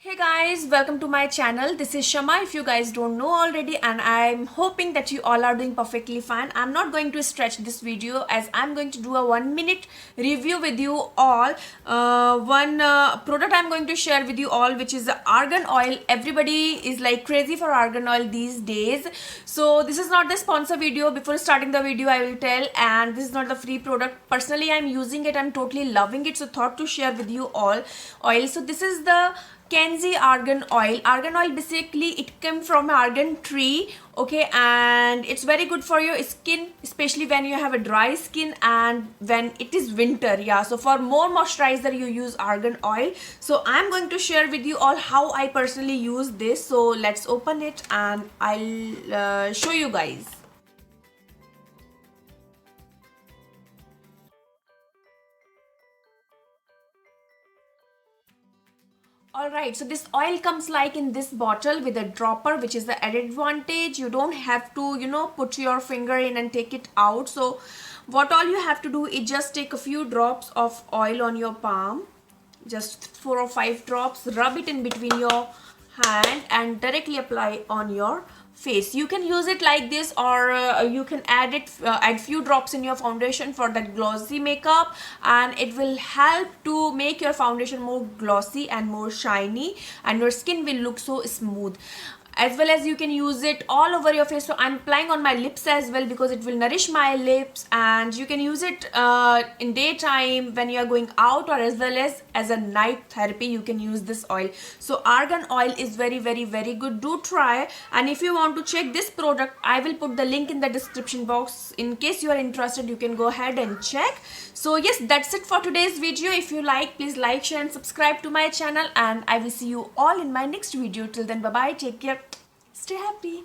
Hey guys, welcome to my channel. This is Shama if you guys don't know already, and I'm hoping that you all are doing perfectly fine. I'm not going to stretch this video as I'm going to do a 1 minute review with you all. One product I'm going to share with you all, which is the argan oil. Everybody is like crazy for argan oil these days. So this is not the sponsor video. Before starting the video I will tell, and this is not the free product. Personally I'm using it, I'm totally loving it, so thought to share with you all oil. So this is the Kenzie argan oil. Argan oil basically it came from argan tree, okay, and it's very good for your skin, especially when you have a dry skin and when it is winter. Yeah, so for more moisturizer you use argan oil. So I'm going to share with you all how I personally use this. So let's open it and I'll show you guys. Alright, so this oil comes like in this bottle with a dropper, which is the added advantage. You don't have to, put your finger in and take it out. So what all you have to do is just take a few drops of oil on your palm, just 4 or 5 drops, rub it in between your hand and directly apply on your face. You can use it like this, or you can add few drops in your foundation for that glossy makeup, and it will help to make your foundation more glossy and more shiny, and your skin will look so smooth. As well as you can use it all over your face. So I'm applying on my lips as well because it will nourish my lips, and you can use it in daytime when you are going out, or as well as a night therapy you can use this oil. So argan oil is very good. Do try, and if you want to check this product I will put the link in the description box. In case you are interested you can go ahead and check. So yes, that's it for today's video. If you like, please like, share and subscribe to my channel, and I will see you all in my next video. Till then, bye bye, take care, stay happy.